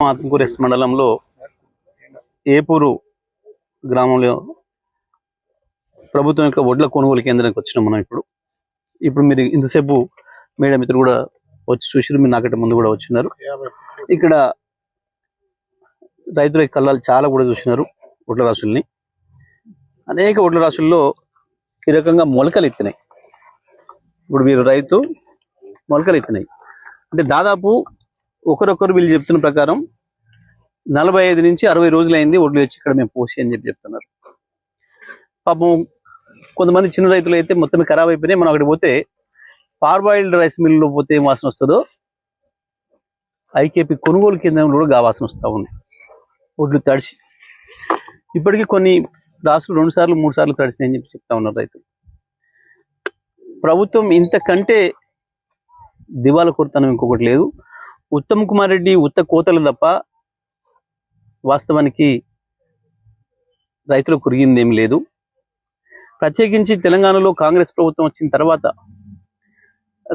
ఆత్మకూరు మండలంలో ఏపూరు గ్రామంలో ప్రభుత్వం యొక్క వడ్ల కొనుగోలు కేంద్రానికి వచ్చినాం మనం. ఇప్పుడు మీరు ఇంతసేపు మీడియా మిత్రులు కూడా వచ్చి చూసారు, మీరు నాకంటే ముందు కూడా వచ్చినారు. ఇక్కడ రైతుల కళ్ళాలు చాలా కూడా చూసినారు. వడ్ల రాసుల్ని అనేక వడ్ల రాసుల్లో ఈ రకంగా మొలకలు ఎత్తినాయి. ఇప్పుడు మీరు రైతు మొలకలు ఎత్తినాయి అంటే దాదాపు ఒకరొకరు వీళ్ళు చెప్తున్న ప్రకారం 45 నుంచి 60 రోజులైంది వడ్లు వచ్చి ఇక్కడ మేము పోసి అని చెప్తున్నారు. పాపం కొంతమంది చిన్న రైతులు అయితే మొత్తం ఖరాబ్ అయిపోయినాయి. మనం అక్కడికి పోతే పార్బాయిల్డ్ రైస్ మిల్లులో పోతే ఏం వాసన వస్తుందో ఐకేపీ కొనుగోలు కేంద్రంలో కూడా గా వాసన వస్తూ ఉంది. వడ్లు తడిచి ఇప్పటికీ కొన్ని రాసులు 2 సార్లు 3 సార్లు తడిచినాయని చెప్పి చెప్తా ఉన్నారు రైతులు. ప్రభుత్వం ఇంతకంటే దివాలా కోరుతనం ఇంకొకటి లేదు. ఉత్తమ్ కుమార్ రెడ్డి ఉత్త కోతలు తప్ప వాస్తవానికి రైతులకు కురిగింది ఏం లేదు. ప్రత్యేకించి తెలంగాణలో కాంగ్రెస్ ప్రభుత్వం వచ్చిన తర్వాత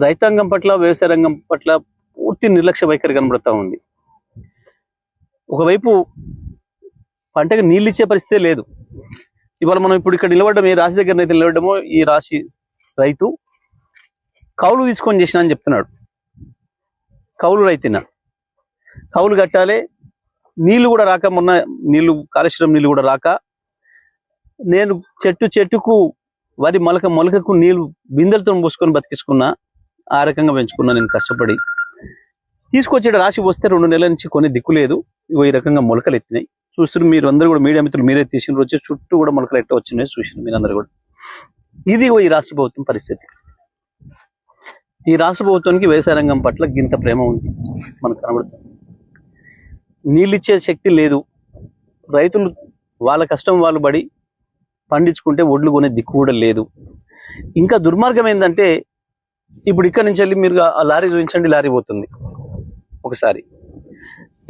రైతాంగం పట్ల వ్యవసాయ రంగం పట్ల పూర్తి నిర్లక్ష్య వైఖరి కనబడుతూ ఉంది. ఒకవైపు పంటకు నీళ్ళు ఇచ్చే పరిస్థితే లేదు. ఇవాళ మనం ఇప్పుడు ఇక్కడ నిలబడ్డం, ఏ రాశి దగ్గర అయితే నిలబడ్డమో ఈ రాశి రైతు కౌలు తీసుకొని చేసిన అని చెప్తున్నాడు. కౌలు రైతున కౌలు కట్టాలి, నీళ్లు కూడా రాక, మొన్న నీళ్లు కాళేశ్వరం నీళ్లు కూడా రాక నేను చెట్టుకు వరి మొలకకు నీళ్లు బిందెలతో పోసుకొని బతికించుకున్నా. ఆ రకంగా పెంచుకున్నా నేను కష్టపడి. తీసుకొచ్చేట రాశి వస్తే 2 నెలల నుంచి కొన్ని దిక్కు లేదు. ఇగో ఈ రకంగా మొలకలు ఎత్తినాయి. చూస్తున్నారు మీరు అందరూ కూడా, మీడియా మిత్రులు మీరే తీసిన వచ్చి చుట్టూ కూడా మొలకలు ఎట్ట వచ్చినాయి చూసిన మీరు అందరూ కూడా. ఇది ఈ రాష్ట్ర ప్రభుత్వం పరిస్థితి. ఈ రాష్ట్ర ప్రభుత్వానికి వ్యవసాయ రంగం పట్ల గింత ప్రేమ ఉంది మనకు కనబడుతుంది. నీళ్ళిచ్చే శక్తి లేదు. రైతులు వాళ్ళ కష్టం వాళ్ళు పడి పండించుకుంటే ఒడ్లు కొనే దిక్కు కూడా లేదు. ఇంకా దుర్మార్గం ఏంటంటే ఇప్పుడు ఇక్కడ నుంచి వెళ్ళి మీరు ఆ లారీ చూపించండి, లారీ పోతుంది ఒకసారి.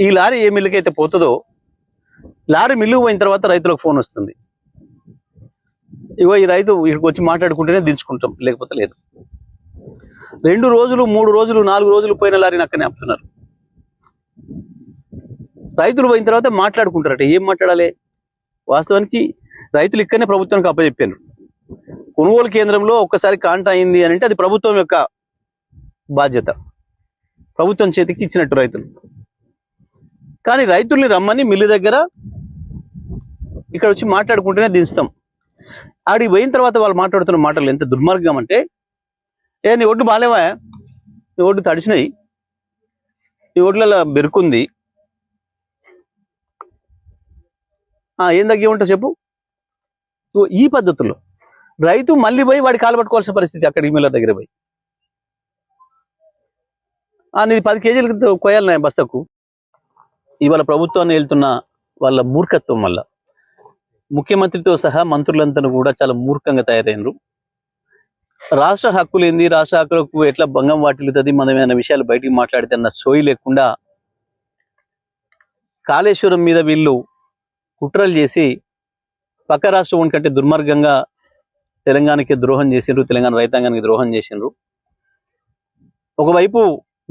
ఈ లారీ ఏ మిల్లుకి అయితే పోతుందో లారీ మిల్లుకు పోయిన తర్వాత రైతులకు ఫోన్ వస్తుంది, ఇగో ఈ రైతు ఇక్కడికి వచ్చి మాట్లాడుకుంటేనే దించుకుంటాం, లేకపోతే లేదు. 2 రోజులు 3 రోజులు 4 రోజులు పోయిన లారీని అక్కడనే ఆపుతున్నారు. రైతులు పోయిన తర్వాత మాట్లాడుకుంటారట. ఏం మాట్లాడాలి? వాస్తవానికి రైతులు ఇక్కడనే ప్రభుత్వానికి అప్పచెప్పారు. కొనుగోలు కేంద్రంలో ఒక్కసారి కాంట అయింది అని అంటే అది ప్రభుత్వం యొక్క బాధ్యత, ప్రభుత్వం చేతికి ఇచ్చినట్టు రైతులు. కానీ రైతుల్ని రమ్మని మిల్లు దగ్గర ఇక్కడ వచ్చి మాట్లాడుకుంటేనే దించుతాం. ఆడికి పోయిన తర్వాత వాళ్ళు మాట్లాడుతున్న మాటలు ఎంత దుర్మార్గం అంటే, నీ ఒడ్డు బాగాలేవా, నీ ఒడ్డు తడిచినాయి, నీ ఒడ్లలో బెరుకుంది, ఏం తగ్గి ఉంటా చెప్పు. ఈ పద్ధతుల్లో రైతు మళ్ళీ పోయి వాడి కాలు పట్టుకోవాల్సిన పరిస్థితి. అక్కడికి మిల్లర్ దగ్గర పోయి నీది 10 కేజీలకు కొయ్యాలన్నా బస్తకు. ఇవాళ ప్రభుత్వాన్ని వెళ్తున్న వాళ్ళ మూర్ఖత్వం వల్ల ముఖ్యమంత్రితో సహా మంత్రులంతా కూడా చాలా మూర్ఖంగా తయారైనరు. రాష్ట్ర హక్కులు ఏంది, రాష్ట్ర హక్కులకు ఎట్లా భంగం వాటిల్లుతుంది, మనం ఏమైనా విషయాలు బయటికి మాట్లాడితే అన్న సోయి లేకుండా కాళేశ్వరం మీద వీళ్ళు కుట్రలు చేసి పక్క రాష్ట్రం కంటే దుర్మార్గంగా తెలంగాణకి ద్రోహం చేసిండ్రు, తెలంగాణ రైతాంగానికి ద్రోహం చేసిండ్రు. ఒకవైపు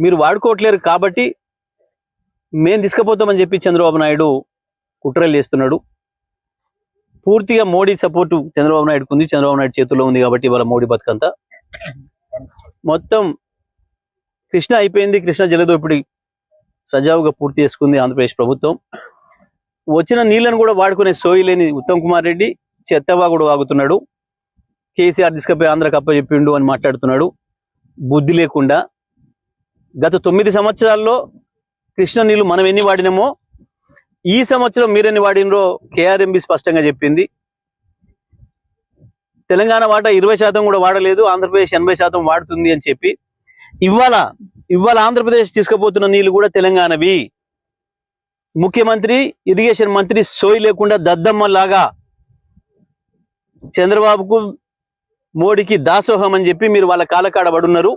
మీరు వాడుకోవట్లేరు కాబట్టి మేము తీసుకుపోతామని చెప్పి చంద్రబాబు నాయుడు కుట్రలు చేస్తున్నాడు. పూర్తిగా మోడీ సపోర్టు చంద్రబాబు నాయుడుకు ఉంది, చంద్రబాబు నాయుడు చేతుల్లో ఉంది కాబట్టి ఇవాళ మోడీ బతుకంతా మొత్తం కృష్ణ అయిపోయింది. కృష్ణ జలదోపిడి సజావుగా పూర్తి చేసుకుంది ఆంధ్రప్రదేశ్ ప్రభుత్వం. వచ్చిన నీళ్లను కూడా వాడుకునే సోయి లేని ఉత్తమ్ కుమార్ రెడ్డి చెత్తవాగుడు వాగుతున్నాడు. కేసీఆర్ తీసుకుపోయి ఆంధ్రకు అప్పచెప్పిండు అని మాట్లాడుతున్నాడు. బుద్ధి లేకుండా గత 9 సంవత్సరాల్లో కృష్ణ నీళ్లు మనం ఎన్ని వాడినామో ఈ సంవత్సరం మీరెన్ని వాడినరో కేఆర్ఎంబి స్పష్టంగా చెప్పింది. తెలంగాణ వాటా 20% కూడా వాడలేదు, ఆంధ్రప్రదేశ్ 80% వాడుతుంది అని చెప్పి ఇవాళ ఆంధ్రప్రదేశ్ తీసుకుపోతున్న నీళ్లు కూడా తెలంగాణవి. ముఖ్యమంత్రి, ఇరిగేషన్ మంత్రి సోయి లేకుండా దద్దమ్మలాగా చంద్రబాబుకు మోడీకి దాసోహం అని చెప్పి మీరు వాళ్ళ కాలకాడ పడున్నారు.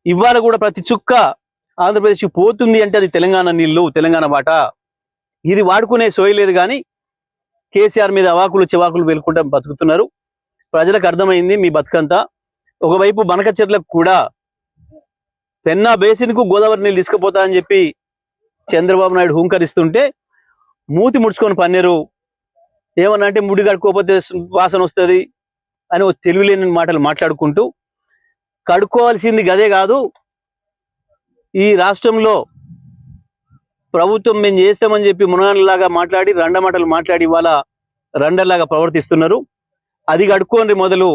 ఇవాళ కూడా ప్రతి చుక్క ఆంధ్రప్రదేశ్కి పోతుంది అంటే అది తెలంగాణ నీళ్లు, తెలంగాణ వాటా. ఇది వాడుకునే సోయి లేదు. కానీ కేసీఆర్ మీద అవాకులు చివాకులు వెలుకుంటా బతుకుతున్నారు. ప్రజలకు అర్థమైంది మీ బతుకంతా. ఒకవైపు బనకచెర్లకు కూడా పెన్నా బేసిన్ కు గోదావరి నీళ్ళు తీసుకుపోతా అని చెప్పి చంద్రబాబు నాయుడు హుంకరిస్తుంటే మూతి ముడుచుకొని పన్నీరు. ఏమన్నా అంటే ముడి కడుక్కోకపోతే వాసన వస్తుంది అని ఓ తెలివిలేని మాటలు మాట్లాడుకుంటూ, కడుక్కోవాల్సింది గదే కాదు, ఈ రాష్ట్రంలో ప్రభుత్వం మేము చేస్తామని చెప్పి మునగాళ్ళలాగా మాట్లాడి రండమాటలు మాట్లాడి ఇవాళ రండల్లాగా ప్రవర్తిస్తున్నారు. అది కడుక్కోండి, మొదలు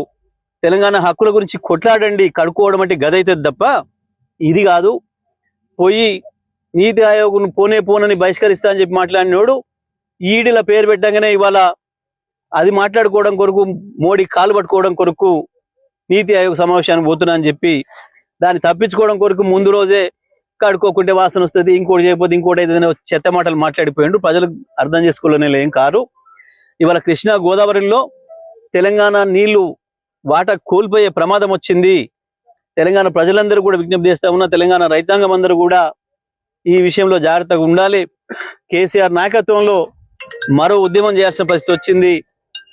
తెలంగాణ హక్కుల గురించి కొట్లాడండి, కడుక్కోవడం అంటే గదైతుంది తప్ప ఇది కాదు. పోయి నీతి ఆయోగ్ను పోనని బహిష్కరిస్తా అని చెప్పి మాట్లాడినోడు ఈడిల పేరు పెట్టగానే ఇవాళ అది మాట్లాడుకోవడం కొరకు, మోడీ కాలు పట్టుకోవడం కొరకు నీతి ఆయోగ్ సమావేశానికి పోతున్నా అని చెప్పి దాన్ని తప్పించుకోవడం కొరకు ముందు రోజే కడుక్కోకుంటే వాసన వస్తుంది, ఇంకోటి చేయకపోతే ఇంకోటి ఏదైనా చెత్త మాటలు మాట్లాడిపోయిండు. ప్రజలు అర్థం చేసుకోలేని ఏం కారు. ఇవాళ కృష్ణా గోదావరిలో తెలంగాణ నీళ్లు వాటా కోల్పోయే ప్రమాదం వచ్చింది. తెలంగాణ ప్రజలందరూ కూడా విజ్ఞప్తి చేస్తా ఉన్నా, తెలంగాణ రైతాంగం అందరూ కూడా ఈ విషయంలో జాగ్రత్తగా ఉండాలి. కేసీఆర్ నాయకత్వంలో మరో ఉద్యమం చేయాల్సిన పరిస్థితి వచ్చింది.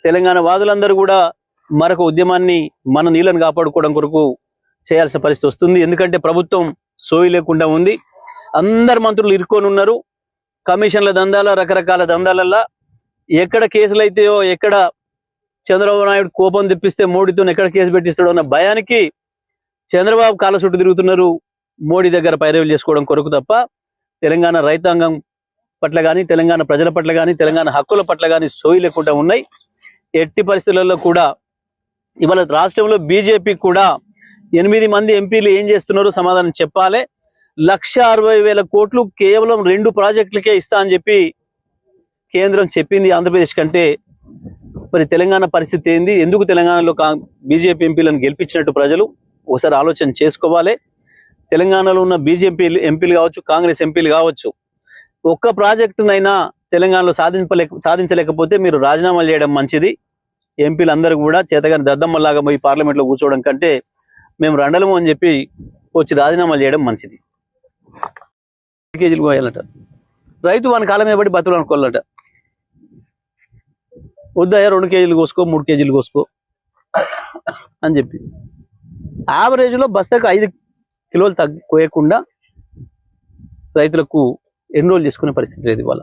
తెలంగాణ వాదులందరూ కూడా మరొక ఉద్యమాన్ని మన నీళ్లను కాపాడుకోవడం కొరకు చేయాల్సిన పరిస్థితి వస్తుంది. ఎందుకంటే ప్రభుత్వం సోయి లేకుండా ఉంది. అందరు మంత్రులు ఇరుక్కొని ఉన్నారు. కమిషన్ల దందాల, రకరకాల దందాలల్లా ఎక్కడ కేసులు అయితాయో, ఎక్కడ చంద్రబాబు నాయుడు కోపం తెప్పిస్తే మోడీతో ఎక్కడ కేసు పెట్టిస్తాడో అన్న భయానికి చంద్రబాబు కాళ్ళ చుట్టూ తిరుగుతున్నారు, మోడీ దగ్గర పైరవీలు చేసుకోవడం కొరకు తప్ప తెలంగాణ రైతాంగం పట్ల కానీ, తెలంగాణ ప్రజల పట్ల కానీ, తెలంగాణ హక్కుల పట్ల కానీ సోయి లేకుండా ఉన్నాయి. ఎట్టి పరిస్థితులలో కూడా ఇవాళ రాష్ట్రంలో బీజేపీ కూడా 8 మంది ఎంపీలు ఏం చేస్తున్నారో సమాధానం చెప్పాలి. 1,60,000 కోట్లు కేవలం 2 ప్రాజెక్టులకే ఇస్తా అని చెప్పి కేంద్రం చెప్పింది ఆంధ్రప్రదేశ్ కంటే. మరి తెలంగాణ పరిస్థితి ఏంది? ఎందుకు తెలంగాణలో బీజేపీ ఎంపీలను గెలిపించినట్టు ప్రజలు ఒకసారి ఆలోచన చేసుకోవాలి. తెలంగాణలో ఉన్న బీజేపీ ఎంపీలు కావచ్చు, కాంగ్రెస్ ఎంపీలు కావచ్చు, ఒక్క ప్రాజెక్టునైనా తెలంగాణలో సాధించలేకపోతే మీరు రాజీనామాలు చేయడం మంచిది. ఎంపీలు అందరూ కూడా చేతగాని దద్దమ్మలాగా పోయి పార్లమెంట్లో కూర్చోవడం కంటే మేము రండలము అని చెప్పి వచ్చి రాజీనామాలు చేయడం మంచిది. కేజీలు పోయాలట, రైతు వాని కాలం మీద పడి బతులు అనుకోవాలట. వద్దయ్యా 2 కేజీలు కోసుకో, 3 కేజీలు కోసుకో అని చెప్పి యావరేజ్లో బస్తాకు 5 కిలోలు కోయకుండా రైతులకు ఎన్రోల్ చేసుకునే పరిస్థితి లేదు. ఇవాళ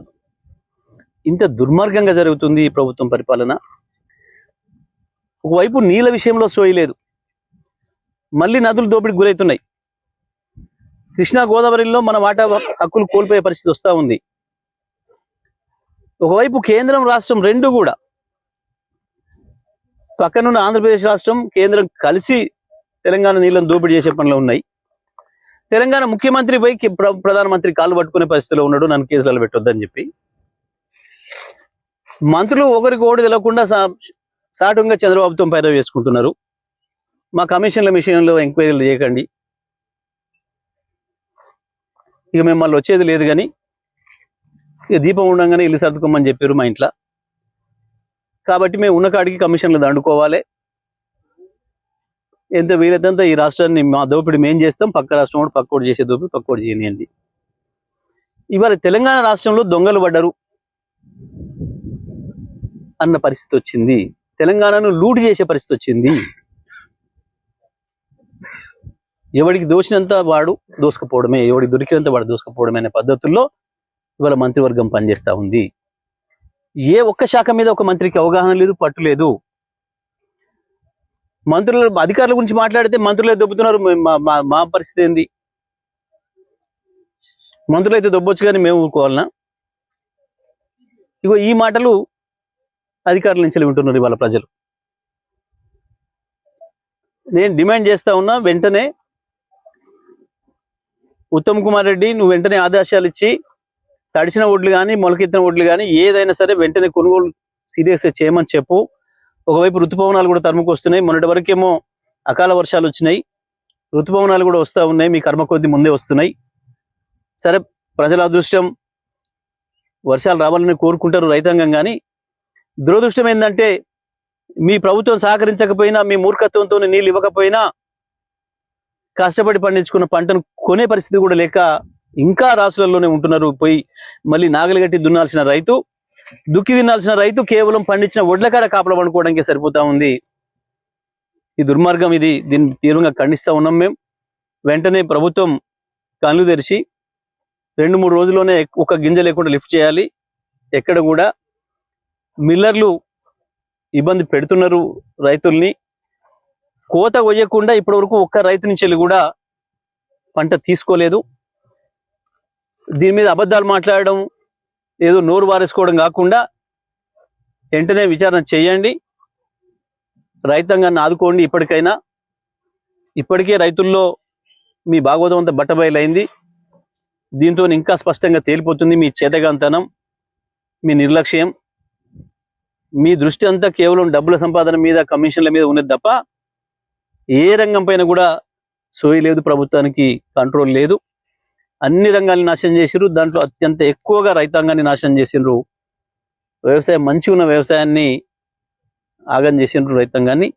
ఇంత దుర్మార్గంగా జరుగుతుంది ఈ ప్రభుత్వం పరిపాలన. ఒకవైపు నీళ్ళ విషయంలో సోయి లేదు, మళ్ళీ నదులు దోపిడికి గురవుతున్నాయి. కృష్ణా గోదావరిలో మన వాటా హక్కులు కోల్పోయే పరిస్థితి వస్తూ ఉంది. ఒకవైపు కేంద్రం రాష్ట్రం రెండు కూడా, పక్కనున్న ఆంధ్రప్రదేశ్ రాష్ట్రం కేంద్రం కలిసి తెలంగాణ నీళ్ళను దోపిడీ చేసే పనిలో ఉన్నాయి. తెలంగాణ ముఖ్యమంత్రి పై ప్రధానమంత్రి కాళ్ళు పట్టుకునే పరిస్థితిలో ఉన్నాడు, నన్ను కేసులలో పెట్టొద్దని చెప్పి. మంత్రులు ఒకరికి ఓడి తెలవకుండా సాటుగా చంద్రబాబుతో పైరవి చేసుకుంటున్నారు. మా కమిషన్ల విషయంలో ఎంక్వైరీలు చేయకండి, ఇక మిమ్మల్ని వచ్చేది లేదు, కానీ ఇక దీపం ఉండగానే ఇల్లు సర్దుకోమని చెప్పారు మా ఇంట్లో. కాబట్టి మేము ఉన్న కాడికి కమిషన్లు దండుకోవాలి. ఎంత వీలైతే ఈ రాష్ట్రాన్ని మా దోపిడి మేం చేస్తాం, పక్క రాష్ట్రం కూడా పక్కోడు చేసే దోపిడి పక్కోడు చేయనియండి. ఇవాళ తెలంగాణ రాష్ట్రంలో దొంగలు పడ్డరు అన్న పరిస్థితి వచ్చింది. తెలంగాణను లూటు చేసే పరిస్థితి వచ్చింది. ఎవడికి దోచినంత వాడు దోసుకుపోవడమే, ఎవడికి దొరికినంత వాడు దోసుకుపోవడమే అనే పద్ధతుల్లో ఇవాళ మంత్రివర్గం పనిచేస్తూ ఉంది. ఏ ఒక్క శాఖ మీద ఒక మంత్రికి అవగాహన లేదు, పట్టు లేదు. మంత్రుల అధికారుల గురించి మాట్లాడితే మంత్రులే దొబ్బుతున్నారు. మా పరిస్థితి ఏంది? మంత్రులు అయితే దొబ్బొచ్చు కానీ మేము ఊరుకోవాలనా? ఇగో ఈ మాటలు అధికారుల నుంచి వింటున్నారు ఇవాళ ప్రజలు. నేను డిమాండ్ చేస్తా ఉన్నా, వెంటనే ఉత్తమ్ కుమార్ రెడ్డి నువ్వు వెంటనే ఆదేశాలు ఇచ్చి తడిసిన ఒడ్లు కానీ మొలకెత్తిన ఒడ్లు కానీ ఏదైనా సరే వెంటనే కొనుగోలు సీరియస్గా చేయమని చెప్పు. ఒకవైపు ఋతుపవనాలు కూడా తరుముకు వస్తున్నాయి. మొన్నటి వరకేమో అకాల వర్షాలు వచ్చినాయి, ఋతుపవనాలు కూడా వస్తూ ఉన్నాయి. మీ కర్మ కొద్ది ముందే వస్తున్నాయి. సరే, ప్రజల అదృష్టం, వర్షాలు రావాలని కోరుకుంటారు రైతాంగం. కానీ దురదృష్టం ఏంటంటే మీ ప్రభుత్వం సహకరించకపోయినా, మీ మూర్ఖత్వంతో నీళ్ళు ఇవ్వకపోయినా, కష్టపడి పండించుకున్న పంటను కొనే పరిస్థితి కూడా లేక ఇంకా రాసులలోనే ఉంటున్నారు. పోయి మళ్ళీ నాగలిగట్టి దున్నాల్సిన రైతు, దుక్కి తినాల్సిన రైతు కేవలం పండించిన ఒడ్ల కాడ కాపలా పండుకోవడానికే సరిపోతా ఉంది. ఈ దుర్మార్గం ఇది. దీన్ని తీవ్రంగా ఖండిస్తా ఉన్నాం మేము. వెంటనే ప్రభుత్వం కళ్ళు తెరిచి 2-3 రోజుల్లోనే ఒక గింజ లేకుండా లిఫ్ట్ చేయాలి. ఎక్కడ కూడా మిల్లర్లు ఇబ్బంది పెడుతున్నారు రైతుల్ని. కోత కొయ్యకుండా ఇప్పటి వరకు ఒక్క రైతు నుంచి కూడా పంట తీసుకోలేదు. దీని మీద అబద్ధాలు మాట్లాడడం, ఏదో నోరు వారేసుకోవడం కాకుండా వెంటనే విచారణ చేయండి, రైతాంగాన్ని ఆదుకోండి. ఇప్పటికైనా ఇప్పటికే రైతుల్లో మీ భాగవతం అంతా బట్టబయలైంది. దీంతో ఇంకా స్పష్టంగా తేలిపోతుంది మీ చేతగాంతనం, మీ నిర్లక్ష్యం. మీ దృష్టి అంతా కేవలం డబ్బుల సంపాదన మీద, కమిషన్ల మీద ఉన్నది తప్ప ఏ రంగం పైన కూడా సోయి లేదు, ప్రభుత్వానికి కంట్రోల్ లేదు. అన్ని రంగాల్ని నాశనం చేసిర్రు. దాంట్లో అత్యంత ఎక్కువగా రైతాంగాన్ని నాశనం చేసిండ్రు. వ్యవసాయం మంచి ఉన్న వ్యవసాయాన్ని ఆగం చేసిండ్రు రైతాంగాన్ని.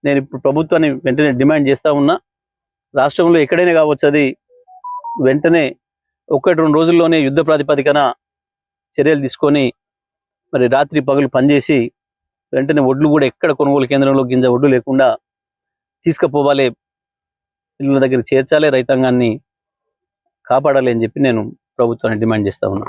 నేను ఇప్పుడు ప్రభుత్వాన్ని వెంటనే డిమాండ్ చేస్తా ఉన్నా, రాష్ట్రంలో ఎక్కడైనా కావచ్చు, అది వెంటనే 1-2 రోజుల్లోనే యుద్ధ ప్రాతిపదికన చర్యలు తీసుకొని మరి రాత్రి పగలు పనిచేసి వెంటనే ఒడ్లు కూడా ఎక్కడ కొనుగోలు కేంద్రంలో గింజ ఒడ్లు లేకుండా తీసుకుపోవాలి, ఇళ్ళ దగ్గర చేర్చాలి, రైతాంగాన్ని కాపాడాలి అని చెప్పి నేను ప్రభుత్వాన్ని డిమాండ్ చేస్తా ఉన్నా.